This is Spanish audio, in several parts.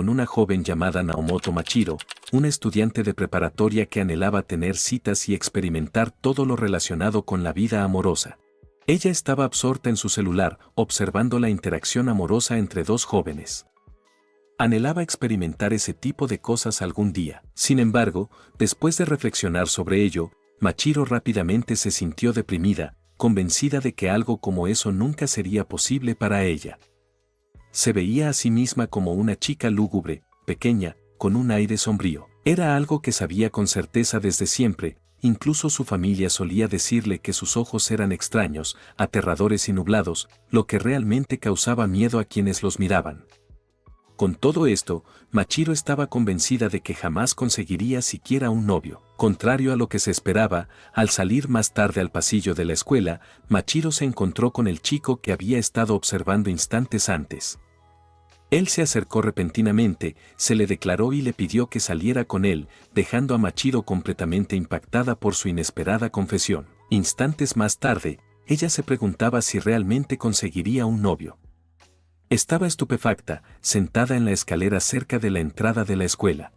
con una joven llamada Naomoto Machiro, una estudiante de preparatoria que anhelaba tener citas y experimentar todo lo relacionado con la vida amorosa. Ella estaba absorta en su celular, observando la interacción amorosa entre dos jóvenes. Anhelaba experimentar ese tipo de cosas algún día. Sin embargo, después de reflexionar sobre ello, Machiro rápidamente se sintió deprimida, convencida de que algo como eso nunca sería posible para ella. Se veía a sí misma como una chica lúgubre, pequeña, con un aire sombrío. Era algo que sabía con certeza desde siempre, incluso su familia solía decirle que sus ojos eran extraños, aterradores y nublados, lo que realmente causaba miedo a quienes los miraban. Con todo esto, Machiro estaba convencida de que jamás conseguiría siquiera un novio. Contrario a lo que se esperaba, al salir más tarde al pasillo de la escuela, Machiro se encontró con el chico que había estado observando instantes antes. Él se acercó repentinamente, se le declaró y le pidió que saliera con él, dejando a Machiro completamente impactada por su inesperada confesión. Instantes más tarde, ella se preguntaba si realmente conseguiría un novio. Estaba estupefacta, sentada en la escalera cerca de la entrada de la escuela.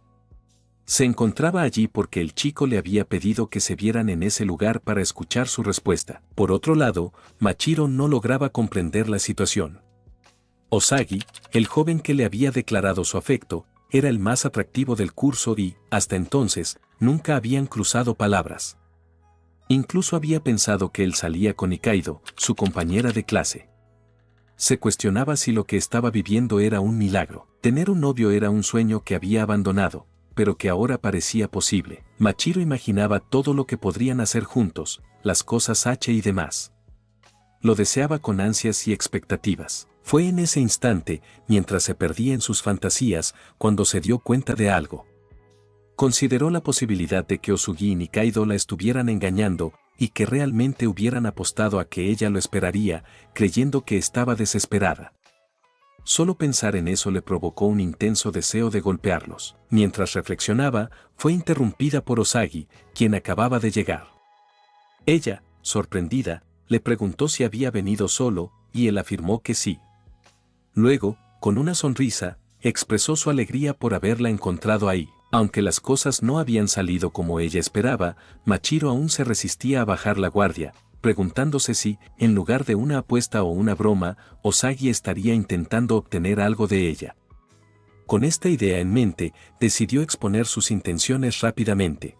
Se encontraba allí porque el chico le había pedido que se vieran en ese lugar para escuchar su respuesta. Por otro lado, Machiro no lograba comprender la situación. Osagi, el joven que le había declarado su afecto, era el más atractivo del curso y, hasta entonces, nunca habían cruzado palabras. Incluso había pensado que él salía con Ikaido, su compañera de clase. Se cuestionaba si lo que estaba viviendo era un milagro. Tener un novio era un sueño que había abandonado, pero que ahora parecía posible. Machiro imaginaba todo lo que podrían hacer juntos, las cosas H y demás. Lo deseaba con ansias y expectativas. Fue en ese instante, mientras se perdía en sus fantasías, cuando se dio cuenta de algo. Consideró la posibilidad de que Osugi y Nikaido la estuvieran engañando, y que realmente hubieran apostado a que ella lo esperaría, creyendo que estaba desesperada. Solo pensar en eso le provocó un intenso deseo de golpearlos. Mientras reflexionaba, fue interrumpida por Osagi, quien acababa de llegar. Ella, sorprendida, le preguntó si había venido solo, y él afirmó que sí. Luego, con una sonrisa, expresó su alegría por haberla encontrado ahí. Aunque las cosas no habían salido como ella esperaba, Machiro aún se resistía a bajar la guardia, preguntándose si, en lugar de una apuesta o una broma, Osagi estaría intentando obtener algo de ella. Con esta idea en mente, decidió exponer sus intenciones rápidamente.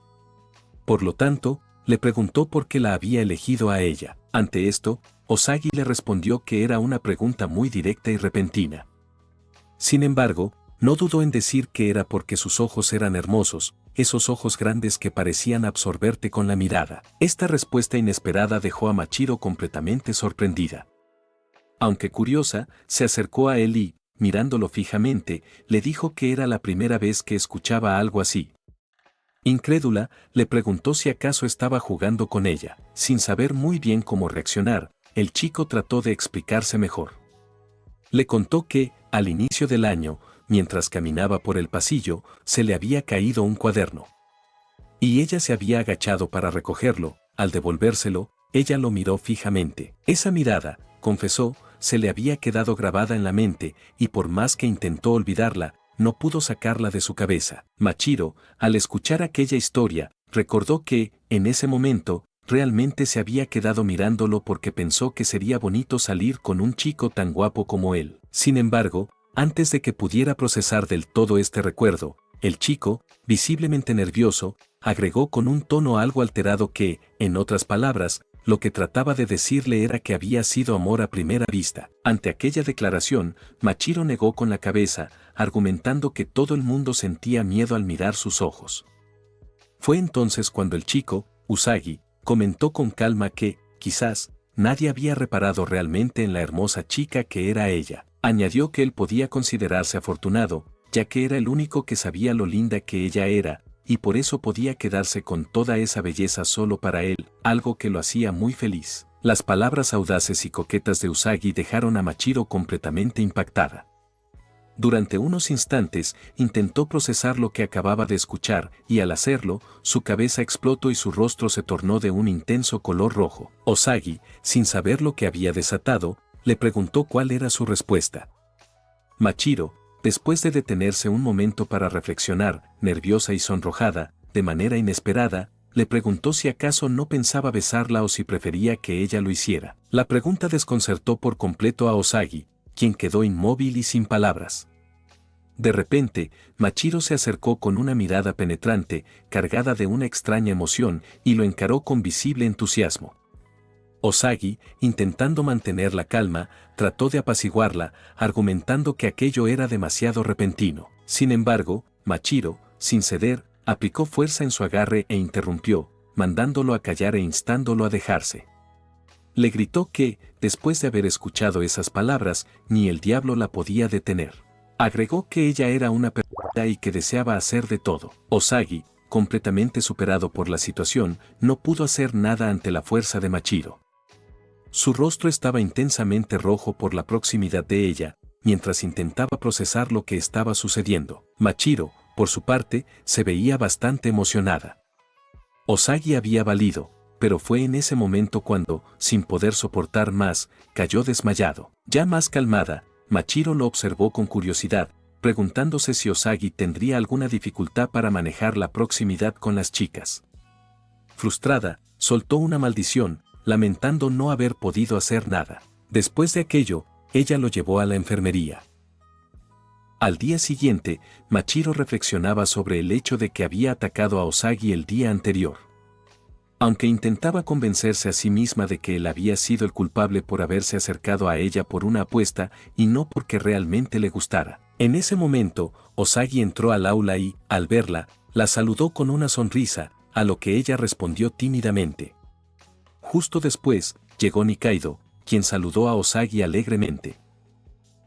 Por lo tanto, le preguntó por qué la había elegido a ella. Ante esto, Osagi le respondió que era una pregunta muy directa y repentina. Sin embargo, no dudó en decir que era porque sus ojos eran hermosos, esos ojos grandes que parecían absorberte con la mirada. Esta respuesta inesperada dejó a Machiro completamente sorprendida. Aunque curiosa, se acercó a él y, mirándolo fijamente, le dijo que era la primera vez que escuchaba algo así. Incrédula, le preguntó si acaso estaba jugando con ella. Sin saber muy bien cómo reaccionar, el chico trató de explicarse mejor. Le contó que, al inicio del año, mientras caminaba por el pasillo, se le había caído un cuaderno. Y ella se había agachado para recogerlo. Al devolvérselo, ella lo miró fijamente. Esa mirada, confesó, se le había quedado grabada en la mente, y por más que intentó olvidarla, no pudo sacarla de su cabeza. Machiro, al escuchar aquella historia, recordó que, en ese momento, realmente se había quedado mirándolo porque pensó que sería bonito salir con un chico tan guapo como él. Sin embargo, antes de que pudiera procesar del todo este recuerdo, el chico, visiblemente nervioso, agregó con un tono algo alterado que, en otras palabras, lo que trataba de decirle era que había sido amor a primera vista. Ante aquella declaración, Machiro negó con la cabeza, argumentando que todo el mundo sentía miedo al mirar sus ojos. Fue entonces cuando el chico, Usagi, comentó con calma que, quizás, nadie había reparado realmente en la hermosa chica que era ella. Añadió que él podía considerarse afortunado, ya que era el único que sabía lo linda que ella era, y por eso podía quedarse con toda esa belleza solo para él, algo que lo hacía muy feliz. Las palabras audaces y coquetas de Usagi dejaron a Machiro completamente impactada. Durante unos instantes, intentó procesar lo que acababa de escuchar, y al hacerlo, su cabeza explotó y su rostro se tornó de un intenso color rojo. Osagi, sin saber lo que había desatado, le preguntó cuál era su respuesta. Machiro, Después de detenerse un momento para reflexionar, nerviosa y sonrojada, de manera inesperada, le preguntó si acaso no pensaba besarla o si prefería que ella lo hiciera. La pregunta desconcertó por completo a Osagi, quien quedó inmóvil y sin palabras. De repente, Machiro se acercó con una mirada penetrante, cargada de una extraña emoción, y lo encaró con visible entusiasmo. Osagi, intentando mantener la calma, trató de apaciguarla, argumentando que aquello era demasiado repentino. Sin embargo, Machiro, sin ceder, aplicó fuerza en su agarre e interrumpió, mandándolo a callar e instándolo a dejarse. Le gritó que, después de haber escuchado esas palabras, ni el diablo la podía detener. Agregó que ella era una perversa y que deseaba hacer de todo. Osagi, completamente superado por la situación, no pudo hacer nada ante la fuerza de Machiro. Su rostro estaba intensamente rojo por la proximidad de ella, mientras intentaba procesar lo que estaba sucediendo. Machiro, por su parte, se veía bastante emocionada. Osagi había valido, pero fue en ese momento cuando, sin poder soportar más, cayó desmayado. Ya más calmada, Machiro lo observó con curiosidad, preguntándose si Osagi tendría alguna dificultad para manejar la proximidad con las chicas. Frustrada, soltó una maldición, lamentando no haber podido hacer nada. Después de aquello, ella lo llevó a la enfermería. Al día siguiente, Machiro reflexionaba sobre el hecho de que había atacado a Osagi el día anterior. Aunque intentaba convencerse a sí misma de que él había sido el culpable por haberse acercado a ella por una apuesta y no porque realmente le gustara. En ese momento, Osagi entró al aula y, al verla, la saludó con una sonrisa, a lo que ella respondió tímidamente. Justo después, llegó Nikaido, quien saludó a Osagi alegremente.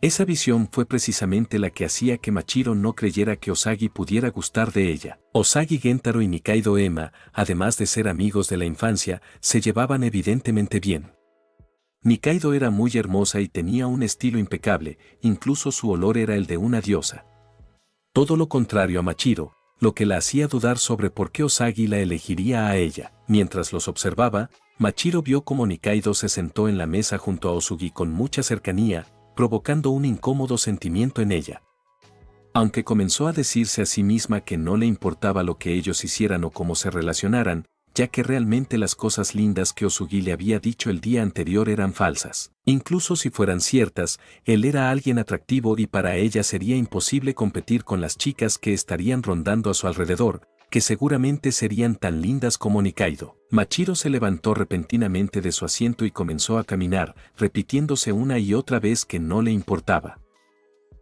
Esa visión fue precisamente la que hacía que Machiro no creyera que Osagi pudiera gustar de ella. Osagi Gentaro y Nikaido Ema, además de ser amigos de la infancia, se llevaban evidentemente bien. Nikaido era muy hermosa y tenía un estilo impecable, incluso su olor era el de una diosa. Todo lo contrario a Machiro, lo que la hacía dudar sobre por qué Osagi la elegiría a ella. Mientras los observaba, Machiro vio cómo Nikaido se sentó en la mesa junto a Osugi con mucha cercanía, provocando un incómodo sentimiento en ella. Aunque comenzó a decirse a sí misma que no le importaba lo que ellos hicieran o cómo se relacionaran, ya que realmente las cosas lindas que Osugi le había dicho el día anterior eran falsas. Incluso si fueran ciertas, él era alguien atractivo y para ella sería imposible competir con las chicas que estarían rondando a su alrededor, que seguramente serían tan lindas como Nikaido. Machiro se levantó repentinamente de su asiento y comenzó a caminar, repitiéndose una y otra vez que no le importaba.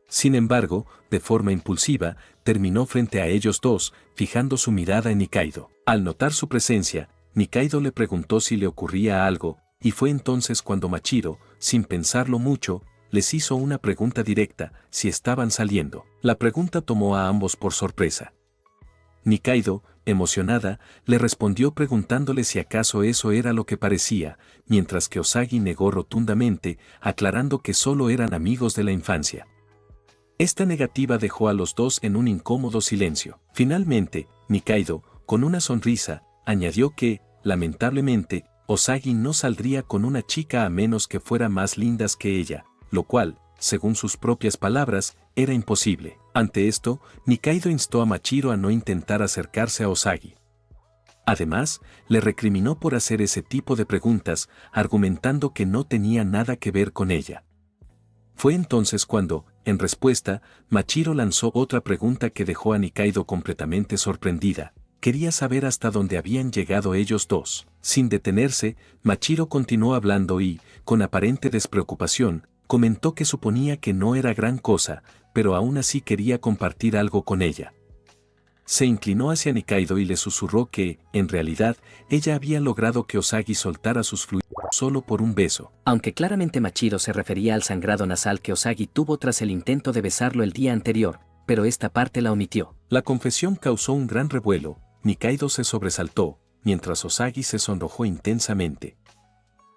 Sin embargo, de forma impulsiva, terminó frente a ellos dos, fijando su mirada en Nikaido. Al notar su presencia, Nikaido le preguntó si le ocurría algo, y fue entonces cuando Machiro, sin pensarlo mucho, les hizo una pregunta directa, si estaban saliendo. La pregunta tomó a ambos por sorpresa. Nikaido, emocionada, le respondió preguntándole si acaso eso era lo que parecía, mientras que Osagi negó rotundamente, aclarando que solo eran amigos de la infancia. Esta negativa dejó a los dos en un incómodo silencio. Finalmente, Nikaido, con una sonrisa, añadió que, lamentablemente, Osagi no saldría con una chica a menos que fuera más lindas que ella, lo cual, según sus propias palabras, era imposible. Ante esto, Nikaido instó a Machiro a no intentar acercarse a Osagi. Además, le recriminó por hacer ese tipo de preguntas, argumentando que no tenía nada que ver con ella. Fue entonces cuando, en respuesta, Machiro lanzó otra pregunta que dejó a Nikaido completamente sorprendida. Quería saber hasta dónde habían llegado ellos dos. Sin detenerse, Machiro continuó hablando y, con aparente despreocupación, comentó que suponía que no era gran cosa, pero aún así quería compartir algo con ella. Se inclinó hacia Nikaido y le susurró que, en realidad, ella había logrado que Osagi soltara sus fluidos solo por un beso. Aunque claramente Machiro se refería al sangrado nasal que Osagi tuvo tras el intento de besarlo el día anterior, pero esta parte la omitió. La confesión causó un gran revuelo, Nikaido se sobresaltó, mientras Osagi se sonrojó intensamente.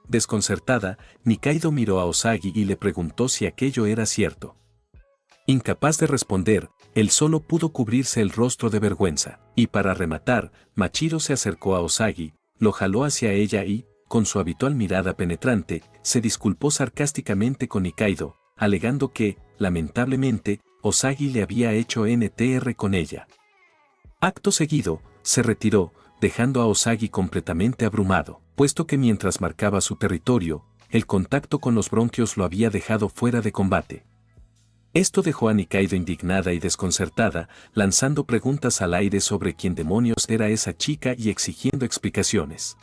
Desconcertada, Nikaido miró a Osagi y le preguntó si aquello era cierto. Incapaz de responder, él solo pudo cubrirse el rostro de vergüenza. Y para rematar, Machiro se acercó a Osagi, lo jaló hacia ella y, con su habitual mirada penetrante, se disculpó sarcásticamente con Nikaido, alegando que, lamentablemente, Osagi le había hecho NTR con ella. Acto seguido, se retiró, dejando a Osagi completamente abrumado, puesto que mientras marcaba su territorio, el contacto con los bronquios lo había dejado fuera de combate. Esto dejó a Nikaido indignada y desconcertada, lanzando preguntas al aire sobre quién demonios era esa chica y exigiendo explicaciones.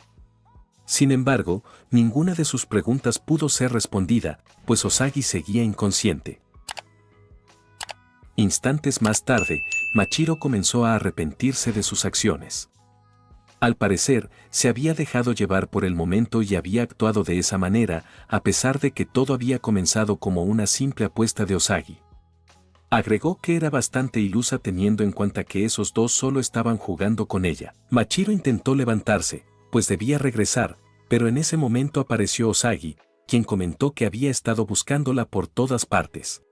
Sin embargo, ninguna de sus preguntas pudo ser respondida, pues Osagi seguía inconsciente. Instantes más tarde, Machiro comenzó a arrepentirse de sus acciones. Al parecer, se había dejado llevar por el momento y había actuado de esa manera, a pesar de que todo había comenzado como una simple apuesta de Osagi. Agregó que era bastante ilusa teniendo en cuenta que esos dos solo estaban jugando con ella. Machiro intentó levantarse, pues debía regresar, pero en ese momento apareció Osagi, quien comentó que había estado buscándola por todas partes.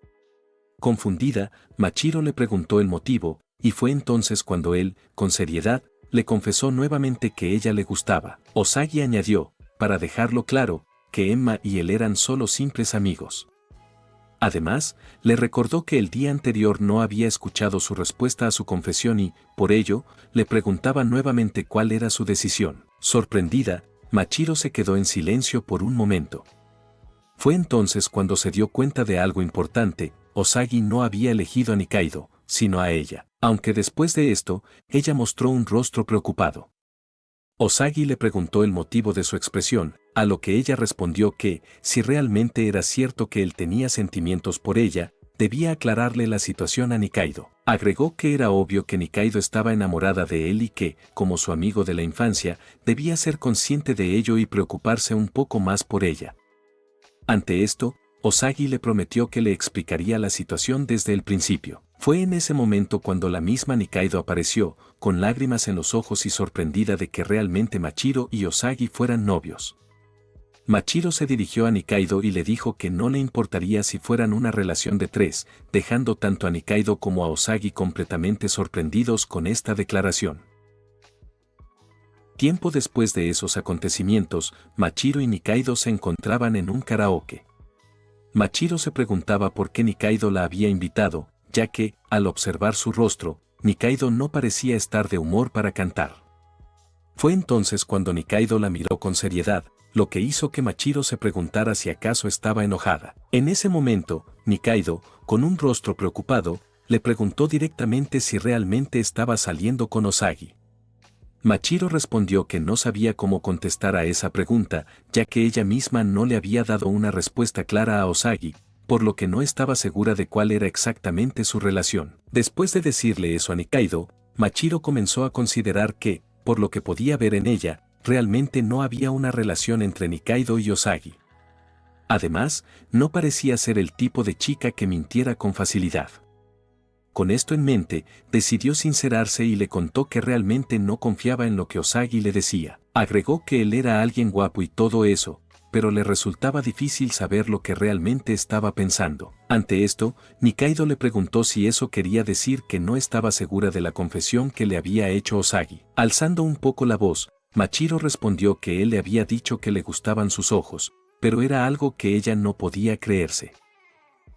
Confundida, Machiro le preguntó el motivo, y fue entonces cuando él, con seriedad, le confesó nuevamente que ella le gustaba. Osagi añadió, para dejarlo claro, que Emma y él eran solo simples amigos. Además, le recordó que el día anterior no había escuchado su respuesta a su confesión y, por ello, le preguntaba nuevamente cuál era su decisión. Sorprendida, Machiro se quedó en silencio por un momento. Fue entonces cuando se dio cuenta de algo importante: Osagi no había elegido a Nikaido, sino a ella. Aunque después de esto, ella mostró un rostro preocupado. Osagi le preguntó el motivo de su expresión, a lo que ella respondió que, si realmente era cierto que él tenía sentimientos por ella, debía aclararle la situación a Nikaido. Agregó que era obvio que Nikaido estaba enamorada de él y que, como su amigo de la infancia, debía ser consciente de ello y preocuparse un poco más por ella. Ante esto, Osagi le prometió que le explicaría la situación desde el principio. Fue en ese momento cuando la misma Nikaido apareció, con lágrimas en los ojos y sorprendida de que realmente Machiro y Osagi fueran novios. Machiro se dirigió a Nikaido y le dijo que no le importaría si fueran una relación de tres, dejando tanto a Nikaido como a Osagi completamente sorprendidos con esta declaración. Tiempo después de esos acontecimientos, Machiro y Nikaido se encontraban en un karaoke. Machiro se preguntaba por qué Nikaido la había invitado, ya que, al observar su rostro, Nikaido no parecía estar de humor para cantar. Fue entonces cuando Nikaido la miró con seriedad, lo que hizo que Machiro se preguntara si acaso estaba enojada. En ese momento, Nikaido, con un rostro preocupado, le preguntó directamente si realmente estaba saliendo con Osagi. Machiro respondió que no sabía cómo contestar a esa pregunta, ya que ella misma no le había dado una respuesta clara a Osagi, por lo que no estaba segura de cuál era exactamente su relación. Después de decirle eso a Nikaido, Machiro comenzó a considerar que, por lo que podía ver en ella, realmente no había una relación entre Nikaido y Osagi. Además, no parecía ser el tipo de chica que mintiera con facilidad. Con esto en mente, decidió sincerarse y le contó que realmente no confiaba en lo que Osagi le decía. Agregó que él era alguien guapo y todo eso, pero le resultaba difícil saber lo que realmente estaba pensando. Ante esto, Nikaido le preguntó si eso quería decir que no estaba segura de la confesión que le había hecho Osagi. Alzando un poco la voz, Machiro respondió que él le había dicho que le gustaban sus ojos, pero era algo que ella no podía creerse.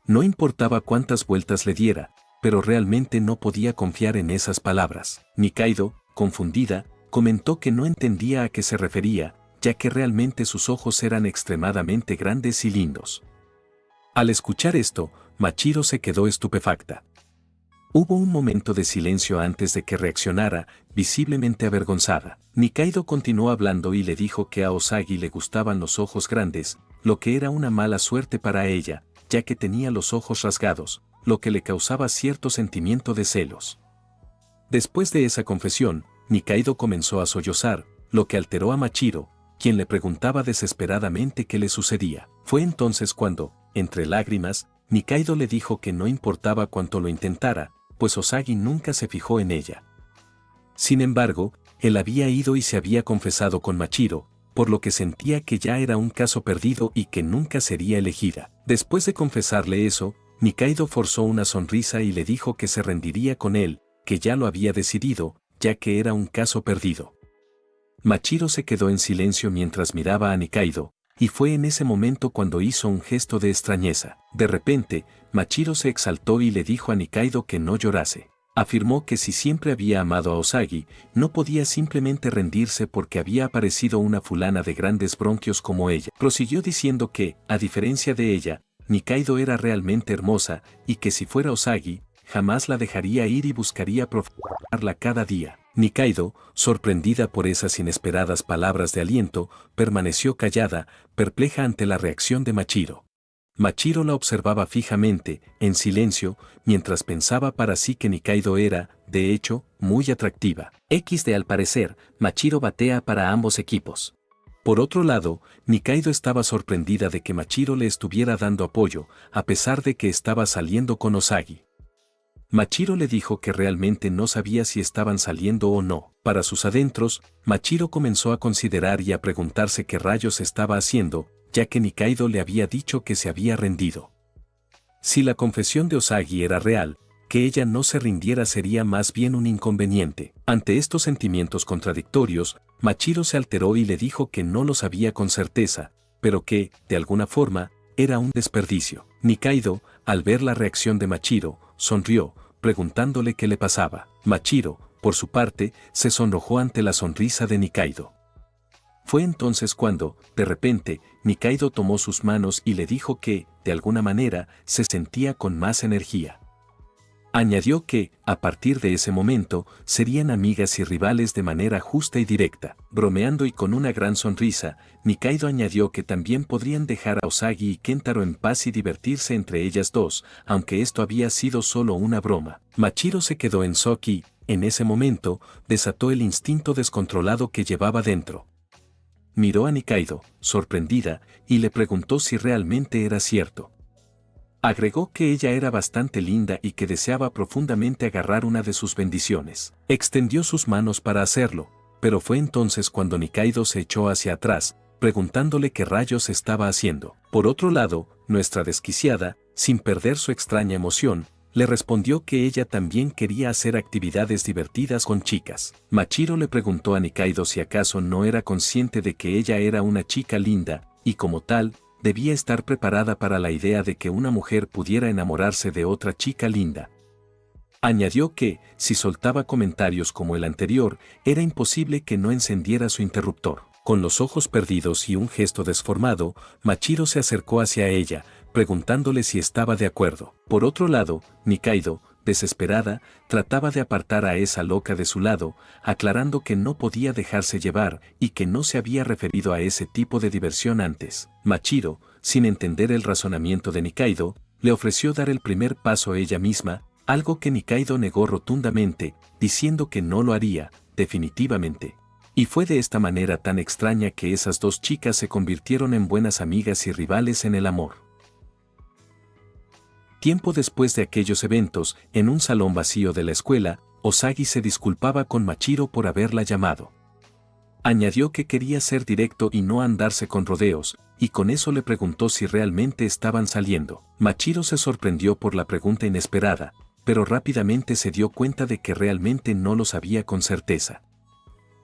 No importaba cuántas vueltas le diera, pero realmente no podía confiar en esas palabras. Nikaido, confundida, comentó que no entendía a qué se refería, ya que realmente sus ojos eran extremadamente grandes y lindos. Al escuchar esto, Machiro se quedó estupefacta. Hubo un momento de silencio antes de que reaccionara, visiblemente avergonzada. Nikaido continuó hablando y le dijo que a Osagi le gustaban los ojos grandes, lo que era una mala suerte para ella, ya que tenía los ojos rasgados, lo que le causaba cierto sentimiento de celos. Después de esa confesión, Nikaido comenzó a sollozar, lo que alteró a Machiro, quien le preguntaba desesperadamente qué le sucedía. Fue entonces cuando, entre lágrimas, Nikaido le dijo que no importaba cuánto lo intentara, pues Osagi nunca se fijó en ella. Sin embargo, él había ido y se había confesado con Machiro, por lo que sentía que ya era un caso perdido y que nunca sería elegida. Después de confesarle eso, Nikaido forzó una sonrisa y le dijo que se rendiría con él, que ya lo había decidido, ya que era un caso perdido. Machiro se quedó en silencio mientras miraba a Nikaido, y fue en ese momento cuando hizo un gesto de extrañeza. De repente, Machiro se exaltó y le dijo a Nikaido que no llorase. Afirmó que si siempre había amado a Osagi, no podía simplemente rendirse porque había aparecido una fulana de grandes bronquios como ella. Prosiguió diciendo que, a diferencia de ella, Nikaido era realmente hermosa y que si fuera Osagi, jamás la dejaría ir y buscaría profanarla cada día. Nikaido, sorprendida por esas inesperadas palabras de aliento, permaneció callada, perpleja ante la reacción de Machiro. Machiro la observaba fijamente, en silencio, mientras pensaba para sí que Nikaido era, de hecho, muy atractiva. Al parecer, Machiro batea para ambos equipos. Por otro lado, Nikaido estaba sorprendida de que Machiro le estuviera dando apoyo, a pesar de que estaba saliendo con Osagi. Machiro le dijo que realmente no sabía si estaban saliendo o no. Para sus adentros, Machiro comenzó a considerar y a preguntarse qué rayos estaba haciendo, ya que Nikaido le había dicho que se había rendido. Si la confesión de Osagi era real, que ella no se rindiera sería más bien un inconveniente. Ante estos sentimientos contradictorios, Machiro se alteró y le dijo que no lo sabía con certeza, pero que, de alguna forma, era un desperdicio. Nikaido, al ver la reacción de Machiro, sonrió, preguntándole qué le pasaba. Machiro, por su parte, se sonrojó ante la sonrisa de Nikaido. Fue entonces cuando, de repente, Nikaido tomó sus manos y le dijo que, de alguna manera, se sentía con más energía. Añadió que, a partir de ese momento, serían amigas y rivales de manera justa y directa. Bromeando y con una gran sonrisa, Nikaido añadió que también podrían dejar a Osagi y Kentaro en paz y divertirse entre ellas dos, aunque esto había sido solo una broma. Machiro se quedó en shock y, en ese momento, desató el instinto descontrolado que llevaba dentro. Miró a Nikaido, sorprendida, y le preguntó si realmente era cierto. Agregó que ella era bastante linda y que deseaba profundamente agarrar una de sus bendiciones. Extendió sus manos para hacerlo, pero fue entonces cuando Nikaido se echó hacia atrás, preguntándole qué rayos estaba haciendo. Por otro lado, nuestra desquiciada, sin perder su extraña emoción, le respondió que ella también quería hacer actividades divertidas con chicas. Machiro le preguntó a Nikaido si acaso no era consciente de que ella era una chica linda, y como tal, debía estar preparada para la idea de que una mujer pudiera enamorarse de otra chica linda. Añadió que, si soltaba comentarios como el anterior, era imposible que no encendiera su interruptor. Con los ojos perdidos y un gesto desformado, Machiro se acercó hacia ella, preguntándole si estaba de acuerdo. Por otro lado, Nikaido, desesperada, trataba de apartar a esa loca de su lado, aclarando que no podía dejarse llevar y que no se había referido a ese tipo de diversión antes. Machiro, sin entender el razonamiento de Nikaido, le ofreció dar el primer paso ella misma, algo que Nikaido negó rotundamente, diciendo que no lo haría, definitivamente. Y fue de esta manera tan extraña que esas dos chicas se convirtieron en buenas amigas y rivales en el amor. Tiempo después de aquellos eventos, en un salón vacío de la escuela, Osagi se disculpaba con Machiro por haberla llamado. Añadió que quería ser directo y no andarse con rodeos, y con eso le preguntó si realmente estaban saliendo. Machiro se sorprendió por la pregunta inesperada, pero rápidamente se dio cuenta de que realmente no lo sabía con certeza.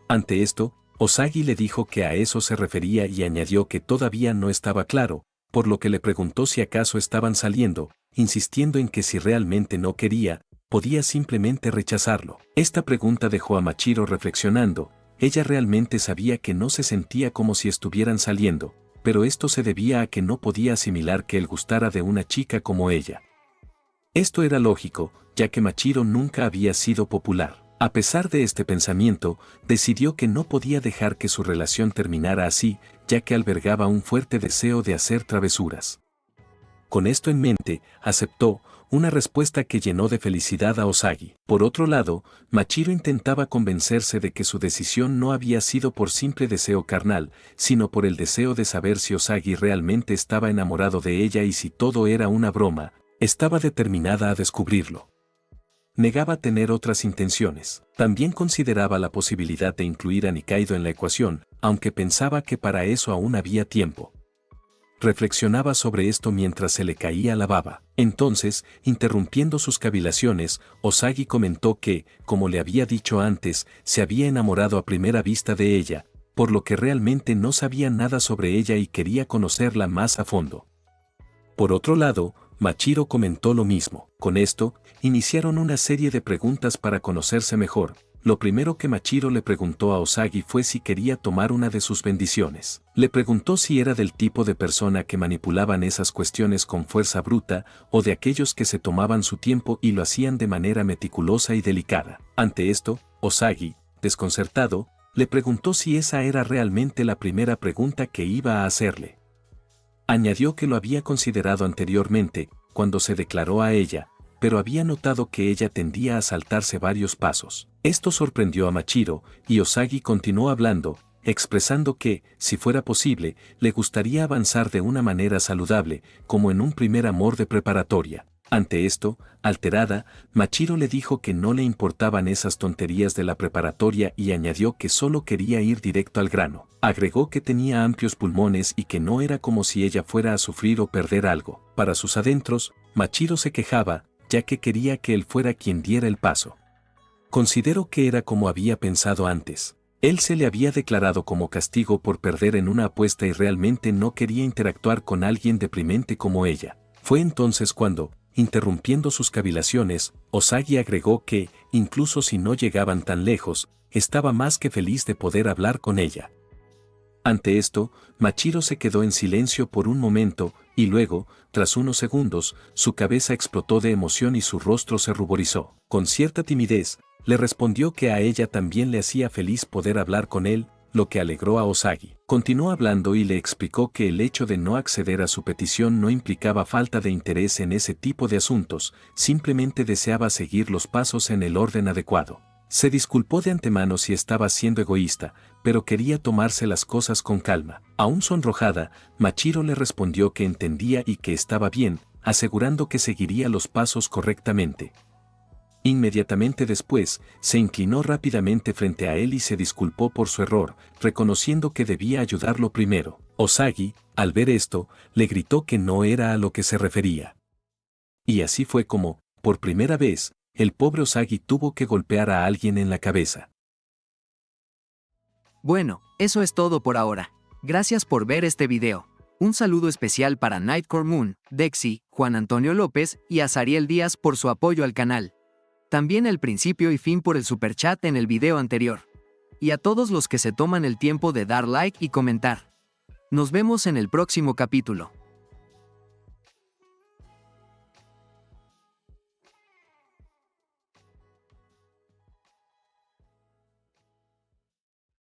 Ante esto, Osagi le dijo que a eso se refería y añadió que todavía no estaba claro, por lo que le preguntó si acaso estaban saliendo, insistiendo en que si realmente no quería, podía simplemente rechazarlo. Esta pregunta dejó a Machiro reflexionando. Ella realmente sabía que no se sentía como si estuvieran saliendo, pero esto se debía a que no podía asimilar que él gustara de una chica como ella. Esto era lógico, ya que Machiro nunca había sido popular. A pesar de este pensamiento, decidió que no podía dejar que su relación terminara así, ya que albergaba un fuerte deseo de hacer travesuras. Con esto en mente, aceptó, una respuesta que llenó de felicidad a Osagi. Por otro lado, Machiro intentaba convencerse de que su decisión no había sido por simple deseo carnal, sino por el deseo de saber si Osagi realmente estaba enamorado de ella y si todo era una broma, estaba determinada a descubrirlo. Negaba tener otras intenciones. También consideraba la posibilidad de incluir a Nikaido en la ecuación, aunque pensaba que para eso aún había tiempo. Reflexionaba sobre esto mientras se le caía la baba. Entonces, interrumpiendo sus cavilaciones, Osagi comentó que, como le había dicho antes, se había enamorado a primera vista de ella, por lo que realmente no sabía nada sobre ella y quería conocerla más a fondo. Por otro lado, Machiro comentó lo mismo. Con esto, iniciaron una serie de preguntas para conocerse mejor. Lo primero que Machiro le preguntó a Osagi fue si quería tomar una de sus bendiciones. Le preguntó si era del tipo de persona que manipulaban esas cuestiones con fuerza bruta o de aquellos que se tomaban su tiempo y lo hacían de manera meticulosa y delicada. Ante esto, Osagi, desconcertado, le preguntó si esa era realmente la primera pregunta que iba a hacerle. Añadió que lo había considerado anteriormente, cuando se declaró a ella, pero había notado que ella tendía a saltarse varios pasos. Esto sorprendió a Machiro, y Osagi continuó hablando, expresando que, si fuera posible, le gustaría avanzar de una manera saludable, como en un primer amor de preparatoria. Ante esto, alterada, Machiro le dijo que no le importaban esas tonterías de la preparatoria y añadió que solo quería ir directo al grano. Agregó que tenía amplios pulmones y que no era como si ella fuera a sufrir o perder algo. Para sus adentros, Machiro se quejaba, ya que quería que él fuera quien diera el paso. Consideró que era como había pensado antes. Él se le había declarado como castigo por perder en una apuesta y realmente no quería interactuar con alguien deprimente como ella. Fue entonces cuando, interrumpiendo sus cavilaciones, Osagi agregó que, incluso si no llegaban tan lejos, estaba más que feliz de poder hablar con ella. Ante esto, Machiro se quedó en silencio por un momento, y luego, tras unos segundos, su cabeza explotó de emoción y su rostro se ruborizó. Con cierta timidez, le respondió que a ella también le hacía feliz poder hablar con él, lo que alegró a Osagi. Continuó hablando y le explicó que el hecho de no acceder a su petición no implicaba falta de interés en ese tipo de asuntos, simplemente deseaba seguir los pasos en el orden adecuado. Se disculpó de antemano si estaba siendo egoísta, pero quería tomarse las cosas con calma. Aún sonrojada, Machiro le respondió que entendía y que estaba bien, asegurando que seguiría los pasos correctamente. Inmediatamente después, se inclinó rápidamente frente a él y se disculpó por su error, reconociendo que debía ayudarlo primero. Osagi, al ver esto, le gritó que no era a lo que se refería. Y así fue como, por primera vez, el pobre Osagi tuvo que golpear a alguien en la cabeza. Bueno, eso es todo por ahora. Gracias por ver este video. Un saludo especial para Nightcore Moon, Dexy, Juan Antonio López y Azariel Díaz por su apoyo al canal. También el principio y fin por el superchat en el video anterior. Y a todos los que se toman el tiempo de dar like y comentar. Nos vemos en el próximo capítulo.